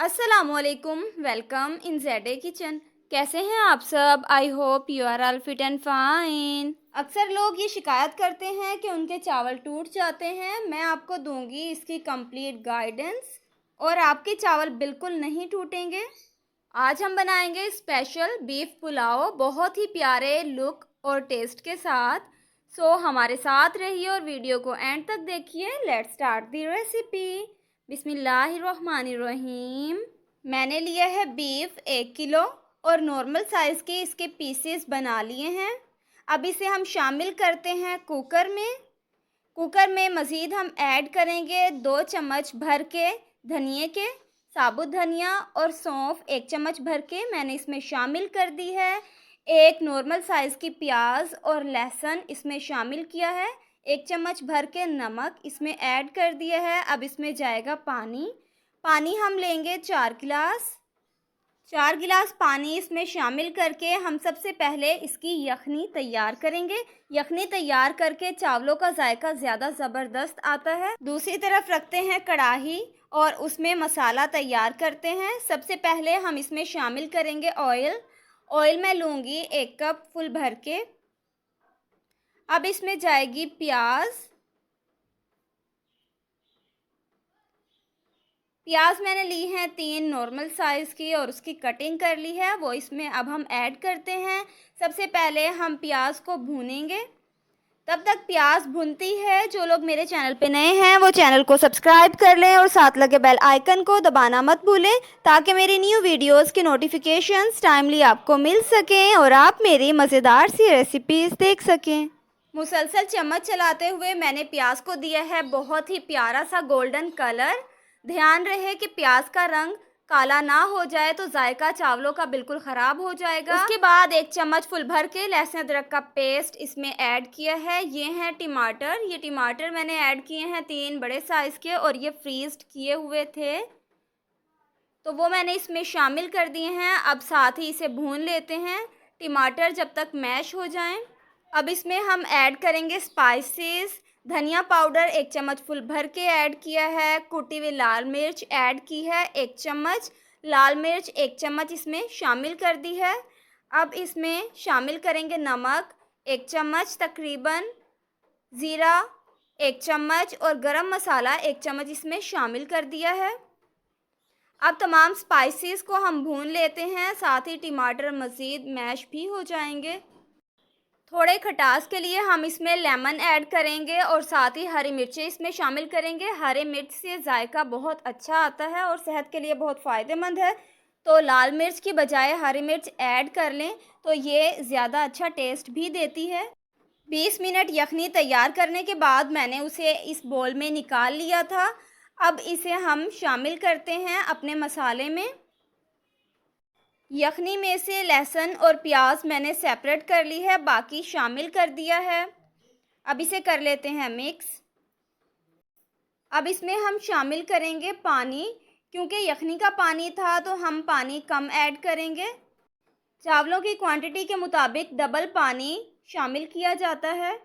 अस्सलामुअलैकुम, welcome in ज़ेडे kitchen. कैसे हैं आप सब? I hope you are all fit and fine. अक्सर लोग ये शिकायत करते हैं कि उनके चावल टूट जाते हैं। मैं आपको दूंगी इसकी कंप्लीट गाइडेंस और आपके चावल बिल्कुल नहीं टूटेंगे। आज हम बनाएंगे स्पेशल बीफ पुलाव, बहुत ही प्यारे लुक और टेस्ट के साथ। सो हमारे साथ रहिए और वीडियो को एंड तक देखिए। Let's start the recipe. बिस्मिल्लाहिर्रहमानिर्रहीम। मैंने लिया है बीफ 1 किलो और नॉर्मल साइज़ के इसके पीसेस बना लिए हैं। अब इसे हम शामिल करते हैं कुकर में। कुकर में मज़ीद हम ऐड करेंगे 2 चम्मच भर के धनिए के, साबुत धनिया और सौंफ 1 चम्मच भर के मैंने इसमें शामिल कर दी है। एक नॉर्मल साइज़ की प्याज और लहसुन इसमें शामिल किया है। 1 चम्मच भर के नमक इसमें ऐड कर दिया है। अब इसमें जाएगा पानी। पानी हम लेंगे 4 गिलास। 4 गिलास पानी इसमें शामिल करके हम सबसे पहले इसकी यखनी तैयार करेंगे। यखनी तैयार करके चावलों का जायका ज़्यादा ज़बरदस्त आता है। दूसरी तरफ रखते हैं कढ़ाई और उसमें मसाला तैयार करते हैं। सबसे पहले हम इसमें शामिल करेंगे ऑयल। ऑयल मैं लूँगी 1 कप फुल भर के। अब इसमें जाएगी प्याज मैंने ली है 3 नॉर्मल साइज़ की और उसकी कटिंग कर ली है, वो इसमें अब हम ऐड करते हैं। सबसे पहले हम प्याज को भूनेंगे। तब तक प्याज भुनती है, जो लोग मेरे चैनल पे नए हैं वो चैनल को सब्सक्राइब कर लें और साथ लगे बेल आइकन को दबाना मत भूलें, ताकि मेरी न्यू वीडियोस की नोटिफिकेशंस टाइमली आपको मिल सकें और आप मेरी मज़ेदार सी रेसिपीज़ देख सकें। मुसलसल चम्मच चलाते हुए मैंने प्याज को दिया है बहुत ही प्यारा सा गोल्डन कलर। ध्यान रहे कि प्याज का रंग काला ना हो जाए तो जायका चावलों का बिल्कुल ख़राब हो जाएगा। उसके बाद 1 चम्मच फुल भर के लहसुन अदरक का पेस्ट इसमें ऐड किया है। ये हैं टमाटर। ये टमाटर मैंने ऐड किए हैं 3 बड़े साइज़ के और ये फ्रीज़ किए हुए थे, तो वो मैंने इसमें शामिल कर दिए हैं। अब साथ ही इसे भून लेते हैं टमाटर जब तक मैश हो जाएं। अब इसमें हम ऐड करेंगे स्पाइसेस। धनिया पाउडर 1 चम्मच फुल भर के ऐड किया है। कुटी हुई लाल मिर्च ऐड की है 1 चम्मच। लाल मिर्च 1 चम्मच इसमें शामिल कर दी है। अब इसमें शामिल करेंगे नमक 1 चम्मच तकरीबन, ज़ीरा 1 चम्मच और गरम मसाला 1 चम्मच इसमें शामिल कर दिया है। अब तमाम स्पाइसेस को हम भून लेते हैं, साथ ही टमाटर मज़ीद मैश भी हो जाएंगे। थोड़े खटास के लिए हम इसमें लेमन ऐड करेंगे और साथ ही हरी मिर्चें इसमें शामिल करेंगे। हरी मिर्च से जायका बहुत अच्छा आता है और सेहत के लिए बहुत फ़ायदेमंद है, तो लाल मिर्च की बजाय हरी मिर्च ऐड कर लें तो ये ज़्यादा अच्छा टेस्ट भी देती है। 20 मिनट यखनी तैयार करने के बाद मैंने उसे इस बोल में निकाल लिया था। अब इसे हम शामिल करते हैं अपने मसाले में। यखनी में से लहसुन और प्याज मैंने सेपरेट कर ली है, बाकी शामिल कर दिया है। अब इसे कर लेते हैं मिक्स। अब इसमें हम शामिल करेंगे पानी। क्योंकि यखनी का पानी था तो हम पानी कम ऐड करेंगे। चावलों की क्वांटिटी के मुताबिक डबल पानी शामिल किया जाता है,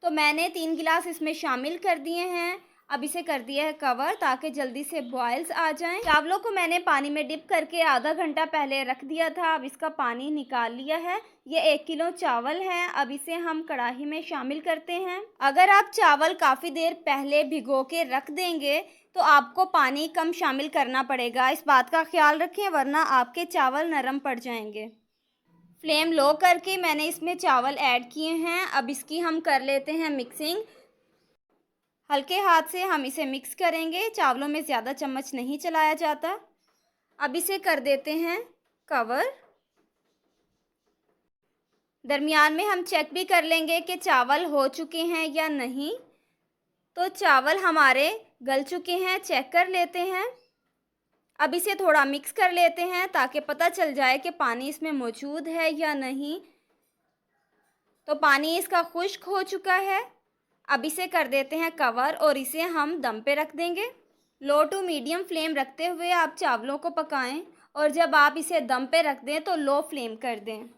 तो मैंने 3 गिलास इसमें शामिल कर दिए हैं। अब इसे कर दिया है कवर ताकि जल्दी से बॉयल्स आ जाएं। चावलों को मैंने पानी में डिप करके आधा घंटा पहले रख दिया था। अब इसका पानी निकाल लिया है। ये 1 किलो चावल है। अब इसे हम कढ़ाई में शामिल करते हैं। अगर आप चावल काफ़ी देर पहले भिगो के रख देंगे तो आपको पानी कम शामिल करना पड़ेगा। इस बात का ख्याल रखें, वरना आपके चावल नरम पड़ जाएंगे। फ्लेम लो करके मैंने इसमें चावल ऐड किए हैं। अब इसकी हम कर लेते हैं मिक्सिंग। हल्के हाथ से हम इसे मिक्स करेंगे, चावलों में ज़्यादा चम्मच नहीं चलाया जाता। अब इसे कर देते हैं कवर। दरमियान में हम चेक भी कर लेंगे कि चावल हो चुके हैं या नहीं। तो चावल हमारे गल चुके हैं, चेक कर लेते हैं। अब इसे थोड़ा मिक्स कर लेते हैं ताकि पता चल जाए कि पानी इसमें मौजूद है या नहीं। तो पानी इसका खुश्क हो चुका है। अब इसे कर देते हैं कवर और इसे हम दम पे रख देंगे। लो टू मीडियम फ्लेम रखते हुए आप चावलों को पकाएं और जब आप इसे दम पे रख दें तो लो फ्लेम कर दें।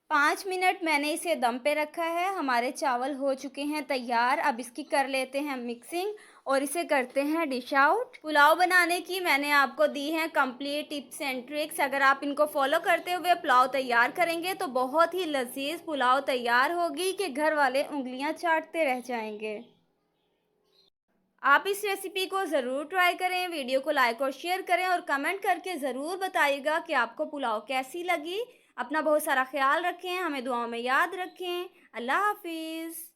5 मिनट मैंने इसे दम पे रखा है। हमारे चावल हो चुके हैं तैयार। अब इसकी कर लेते हैं मिक्सिंग और इसे करते हैं डिश आउट। पुलाव बनाने की मैंने आपको दी हैं कंप्लीट टिप्स एंड ट्रिक्स। अगर आप इनको फॉलो करते हुए पुलाव तैयार करेंगे तो बहुत ही लजीज पुलाव तैयार होगी कि घर वाले उंगलियां चाटते रह जाएंगे। आप इस रेसिपी को ज़रूर ट्राई करें, वीडियो को लाइक और शेयर करें और कमेंट करके ज़रूर बताइएगा कि आपको पुलाव कैसी लगी। अपना बहुत सारा ख्याल रखें, हमें दुआओं में याद रखें। अल्लाह हाफिज़।